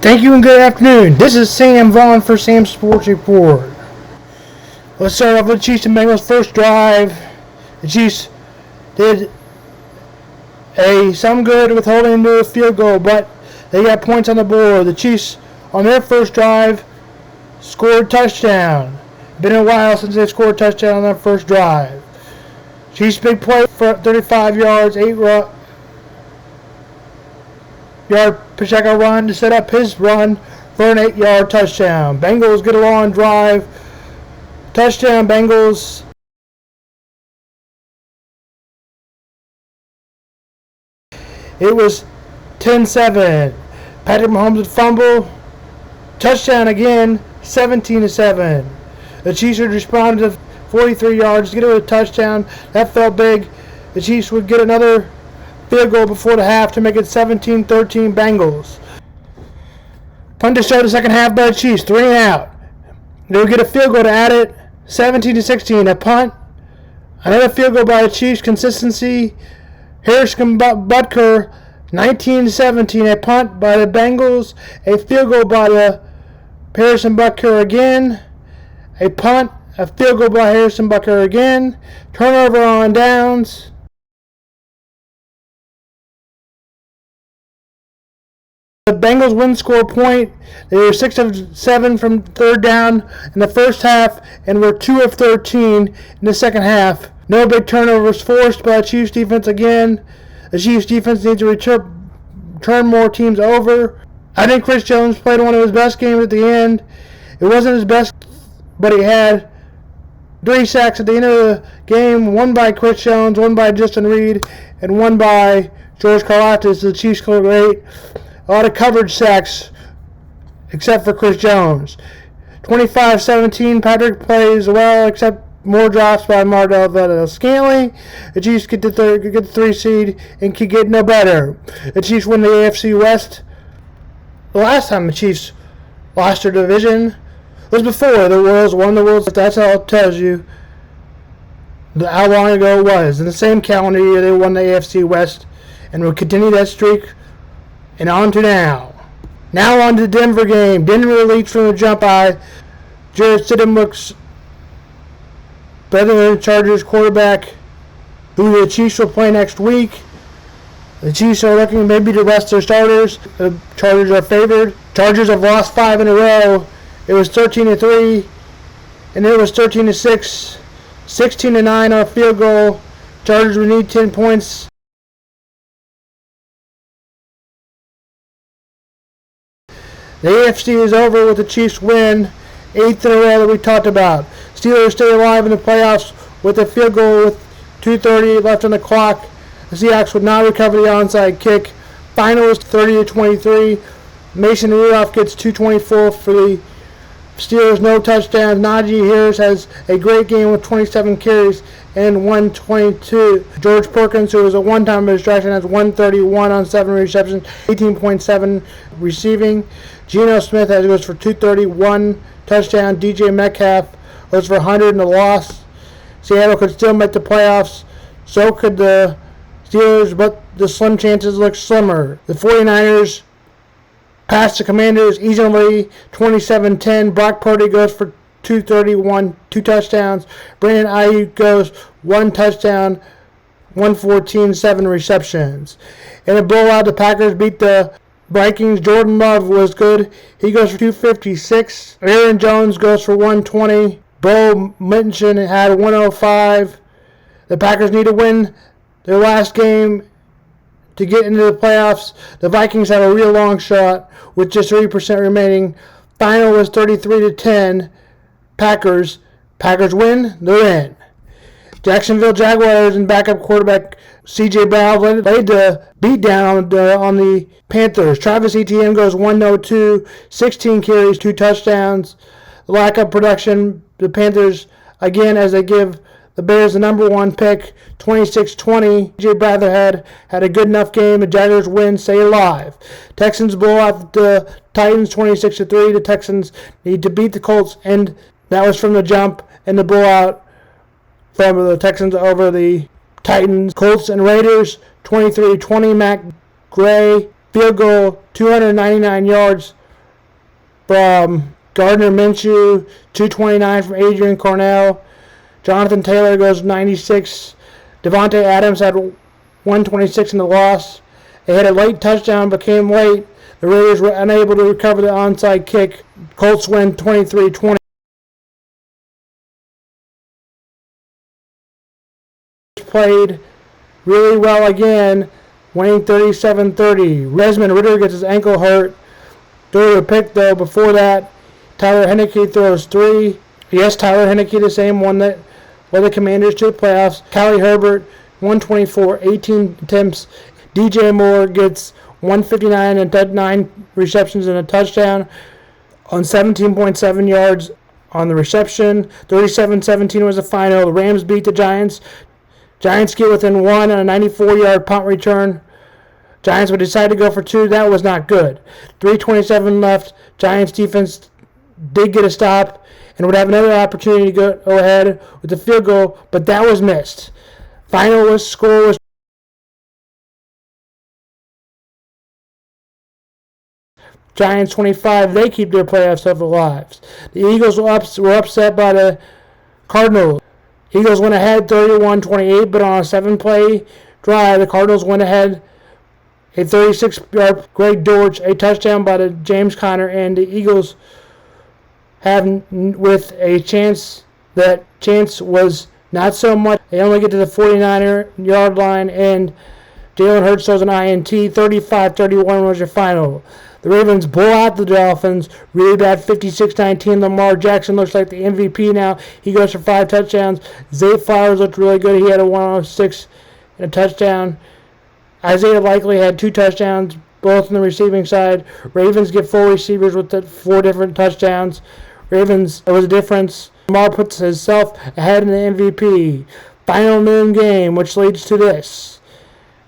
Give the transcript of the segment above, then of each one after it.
Thank you and good afternoon. This is Sam Vaughn for Sam's Sports Report. Let's start off with the Chiefs and Bengals first drive. The Chiefs did some good with holding to a field goal, but they got points on the board. The Chiefs on their first drive scored a touchdown. Been a while since they've scored a touchdown on their first drive. Chiefs big play for 35 yards, 8-yard Pacheco run to set up his run for an 8-yard touchdown. Bengals get a long drive. Touchdown Bengals. It was 10-7. Patrick Mahomes would fumble. Touchdown again, 17-7. The Chiefs would respond to 43 yards to get it a touchdown. That felt big. The Chiefs would get another field goal before the half to make it 17-13 Bengals. Punt to start the second half by the Chiefs, 3 and out. They would get a field goal to add it, 17-16. A punt, another field goal by the Chiefs, consistency. Harrison Butker, 19-17. A punt by the Bengals, a field goal by the Harrison Butker again. A punt, a field goal by Harrison Butker again. Turnover on downs. The Bengals win, score a point. They were 6 of 7 from third down in the first half and were 2 of 13 in the second half. No big turnovers forced by the Chiefs defense again. The Chiefs defense needs to turn more teams over. I think Chris Jones played one of his best games at the end. It wasn't his best, but he had 3 sacks at the end of the game. One by Chris Jones, one by Justin Reed, and one by George Karlaftis. The Chiefs scored 8. A lot of coverage sacks, except for Chris Jones. 25-17, Patrick plays well, except more drops by Mardell Scanley. The Chiefs get the 3 seed and can get no better. The Chiefs win the AFC West. The last time the Chiefs lost their division was before the Royals won the World Series. That's all it tells you how long ago it was. In the same calendar year, they won the AFC West and will continue that streak. And on to now. Now on to the Denver game. Denver leads from the jump eye. Jarrett Stidham looks better than the Chargers quarterback, who the Chiefs will play next week. The Chiefs are looking maybe to rest their starters. The Chargers are favored. Chargers have lost 5 in a row. It was 13-3, and it was 13-6, 16-9 on a field goal. Chargers would need 10 points. The AFC is over with the Chiefs win, 8th in a row that we talked about. Steelers stay alive in the playoffs with a field goal with 2:30 left on the clock. The Seahawks would not recover the onside kick. Final is 30-23. Mason Rudolph gets 224 for the Steelers, no touchdowns. Najee Harris has a great game with 27 carries and 122. George Perkins, who was a one-time distraction, has 131 on 7 receptions, 18.7 receiving. Geno Smith goes for 231 touchdown. DJ Metcalf goes for 100 in the loss. Seattle could still make the playoffs. So could the Steelers, but the slim chances look slimmer. The 49ers passed the Commanders easily, 27-10. Brock Purdy goes for 231, 2 touchdowns. Brandon Ayuk goes 1 touchdown, 114, 7 receptions. In a blowout, the Packers beat the Vikings. Jordan Love was good. He goes for 256. Aaron Jones goes for 120. Bo Mitchin had 105. The Packers need to win their last game to get into the playoffs. The Vikings have a real long shot with just 3% remaining. Final was 33-10. Packers win, they're in. Jacksonville Jaguars and backup quarterback C.J. Brown laid the beat down on the Panthers. Travis Etienne goes 102, 16 carries, 2 touchdowns. The lack of production, the Panthers, again, as they give the Bears the number 1 pick, 26-20. C.J. Beathard had a good enough game. The Jaguars win, stay alive. Texans blow out the Titans 26-3. The Texans need to beat the Colts, and that was from the jump, and the blowout from the Texans over the Titans. Colts and Raiders 23-20. Matt Gray, field goal, 299 yards from Gardner Minshew, 229 from Adrian Cornell. Jonathan Taylor goes 96. Devontae Adams had 126 in the loss. They had a late touchdown, but came late. The Raiders were unable to recover the onside kick. Colts win 23-20. Played really well again, winning 37-30. Desmond Ridder gets his ankle hurt. Threw a pick, though. Before that, Tyler Henneke throws 3. Yes, Tyler Henneke, the same one that led the Commanders to the playoffs. Callie Herbert, 124, 18 attempts. DJ Moore gets 159 and 9 receptions and a touchdown on 17.7 yards on the reception. 37-17 was the final. The Rams beat the Giants. Giants get within 1 on a 94-yard punt return. Giants would decide to go for 2. That was not good. 3:27 left. Giants defense did get a stop and would have another opportunity to go ahead with the field goal, but that was missed. Final score was Giants 25. They keep their playoff stuff alive. The Eagles were upset by the Cardinals. Eagles went ahead 31-28, but on a 7-play drive, the Cardinals went ahead. A 36-yard Greg Dortch, a touchdown by the James Conner, and the Eagles have with a chance. That chance was not so much. They only get to the 49-yard line, and Jalen Hurts throws an INT. 35-31 was your final. The Ravens blow out the Dolphins. Really bad, 56-19. Lamar Jackson looks like the MVP now. He goes for 5 touchdowns. Zay Flowers looked really good. He had a 106 and a touchdown. Isaiah Likely had 2 touchdowns, both on the receiving side. Ravens get 4 receivers with the 4 different touchdowns. Ravens, it was a difference. Lamar puts himself ahead in the MVP. Final noon game, which leads to this.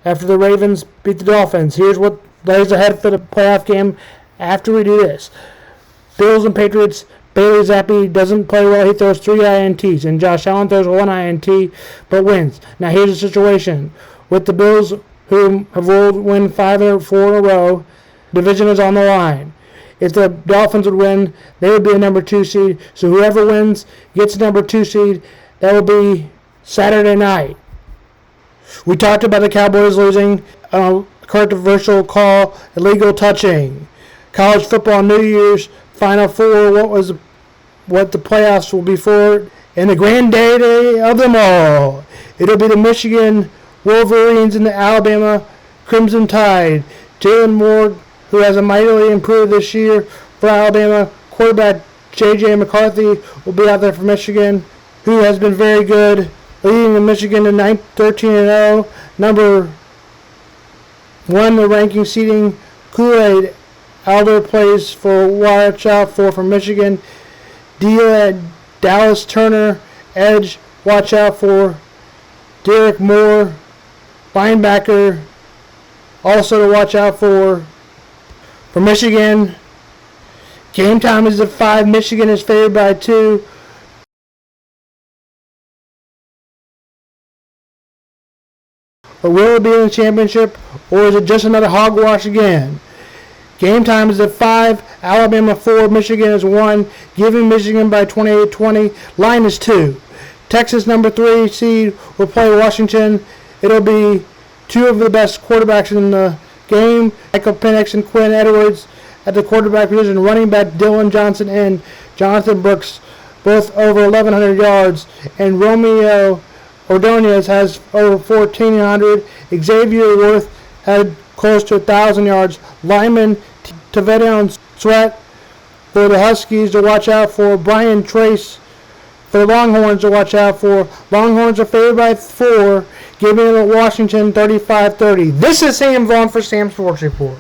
After the Ravens beat the Dolphins, here's what lays ahead for the playoff game after we do this. Bills and Patriots. Bailey Zappi doesn't play well. He throws 3 INTs, and Josh Allen throws 1 INT, but wins. Now here's the situation. With the Bills, who have won 5 or 4 in a row, division is on the line. If the Dolphins would win, they would be a number 2 seed. So whoever wins gets a number 2 seed. That will be Saturday night. We talked about the Cowboys losing a controversial call, illegal touching. College football New Year's Final Four, what the playoffs will be for, and the granddaddy of them all. It'll be the Michigan Wolverines and the Alabama Crimson Tide. Jalen Moore, who has a mightily improved this year for Alabama. Quarterback J.J. McCarthy will be out there for Michigan, who has been very good, leading the Michigan to 13-0. Number 1, the ranking seeding. Kool-Aid Alder plays for watch out for Michigan. Dallas Turner, edge, watch out for. Derek Moore, linebacker, also to watch out for. For Michigan, game time is at 5. Michigan is favored by 2. But will it be in the championship, or is it just another hogwash again? Game time is at 5. Alabama 4. Michigan is 1. Giving Michigan by 28-20. Line is 2. Texas, number 3 seed, will play Washington. It'll be 2 of the best quarterbacks in the game. Michael Penix and Quinn Edwards at the quarterback position. Running back Dylan Johnson and Jonathan Brooks, both over 1,100 yards. And Romeo Ordonez has over 1,400. Xavier Worth had close to 1,000 yards. Lyman Tavedaun Sweat for the Huskies to watch out for. Brian Trace for the Longhorns to watch out for. Longhorns are favored by 4, giving it to Washington 35-30. This is Sam Vaughn for Sam Sports Report.